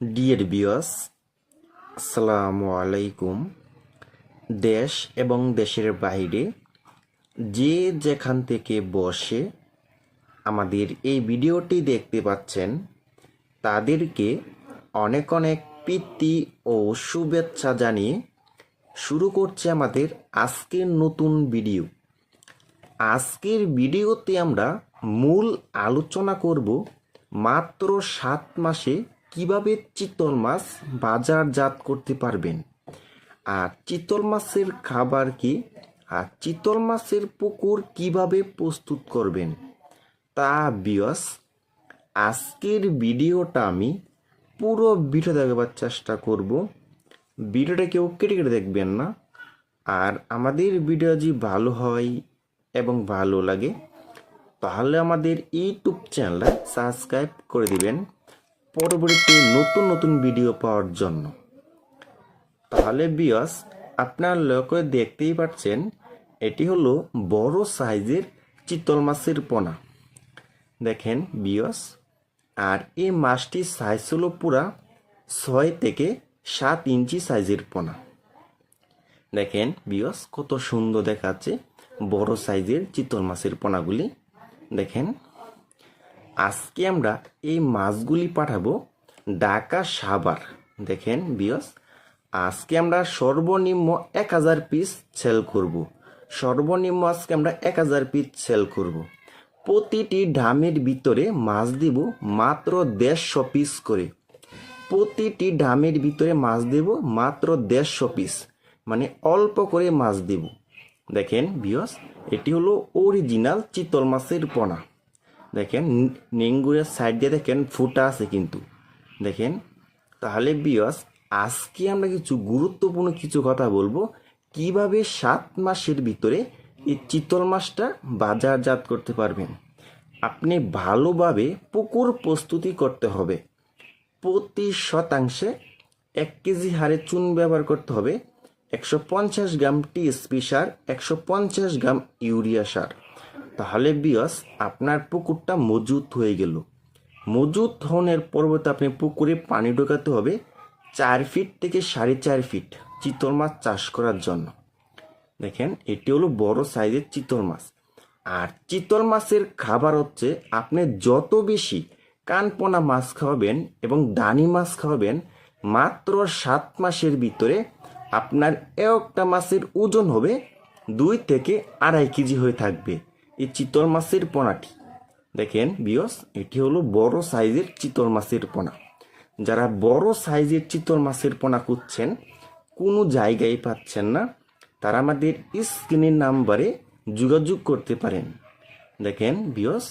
Dear viewers, আসসালামু আলাইকুম। দেশ এবং দেশের বাইরে যে যেখান থেকে বসে আমাদের এই ভিডিওটি দেখতে পাচ্ছেন তাদেরকে অনেক অনেক প্রীতি ও শুভেচ্ছা জানিয়ে শুরু করছে আমাদের আজকের নতুন ভিডিও। আজকের ভিডিওতে আমরা মূল আলোচনা করব মাত্র 7 মাসে কিভাবে চিতল মাছ বাজারজাত করতে পারবেন, আর চিতল মাছের খাবার কি, আর চিতল মাছের পুকুর কিভাবে প্রস্তুত করবেন। তা ভিউয়ার্স, আজকের ভিডিওটা আমি পুরো ভিডিও দেখাবার চেষ্টা করব। ভিডিওটা কেউ কেটে কেটে দেখবেন না। আর আমাদের ভিডিও যদি ভালো হয় এবং ভালো লাগে তাহলে আমাদের ইউটিউব চ্যানেলটা সাবস্ক্রাইব করে দিবেন পরবর্তী নতুন নতুন ভিডিও পাওয়ার জন্য। তাহলে ভিউয়ার্স, আপনার লক্ষ্য দেখতেই পাচ্ছেন এটি হলো বড় সাইজের চিতল মাছের পোনা। দেখেন ভিউয়ার্স, আর এই মাছটির সাইজ হলো পুরা 6 থেকে 7 ইঞ্চি সাইজের পোনা। দেখেন ভিউয়ার্স, কত সুন্দর দেখাচ্ছে বড় সাইজের চিতল মাছের পোনাগুলি। দেখেন, আজকে আমরা এই মাছগুলি পাঠাবো ঢাকা সাভার। দেখেন ভিউয়ার্স, আজকে আমরা সর্বনিম্ন 1000 পিস সেল করব। সর্বনিম্ন আজকে আমরা 1000 পিস সেল করব। প্রতিটি ড্রামের ভিতরে মাছ দিব মাত্র 150 পিস করে। প্রতিটি ড্রামের ভিতরে মাছ দেব মাত্র 150 পিস, মানে অল্প করে মাছ দেব। দেখেন ভিউয়ার্স, এটি হলো অরিজিনাল চিতল মাছের পোনা। দেখেন নেঙ্গুরের সাইড দিয়ে দেখেন ফুটা আছে কিন্তু। দেখেন, তাহলে ভিউয়ার্স, আজকে আমরা কিছু গুরুত্বপূর্ণ কিছু কথা বলবো কিভাবে 7 মাসের ভিতরে এই চিতল মাছটা বাজারজাত করতে পারবেন। আপনি ভালোভাবে পুকুর প্রস্তুতি করতে হবে। প্রতি শতাংশে 1 কেজি হারে চুন ব্যবহার করতে হবে, 150 গ্রাম টিএসপি সার, 150 গ্রাম ইউরিয়া সার। তাহলে ভিউয়ার্স, আপনার পুকুরটা মজুত হয়ে গেল। মজুত হওয়ার পরবর্তী আপনি পুকুরে পানি ঢোকাতে হবে 4 ফিট থেকে 4.5 ফিট চিতল মাছ চাষ করার জন্য। দেখেন, এটি হলো বড় সাইজের চিতল মাছ। আর চিতল মাছের খাবার হচ্ছে আপনি যত বেশি কানপোনা মাছ খাওয়াবেন এবং দানি মাছ খাওয়াবেন, মাত্র 7 মাসের ভিতরে আপনার একটা মাছের ওজন হবে 2 থেকে 2.5 কেজি হয়ে থাকবে এই চিতল মাছের পোনাটি। দেখেন ভিউয়ার্স, এটি হলো বড় সাইজের চিতল মাছের পোনা। যারা বড় সাইজের চিতল মাছের পোনা খুঁজছেন, কোনো জায়গায় পাচ্ছেন না, তারা আমাদের স্ক্রিনের নাম্বারে যোগাযোগ করতে পারেন। দেখেন ভিউয়ার্স,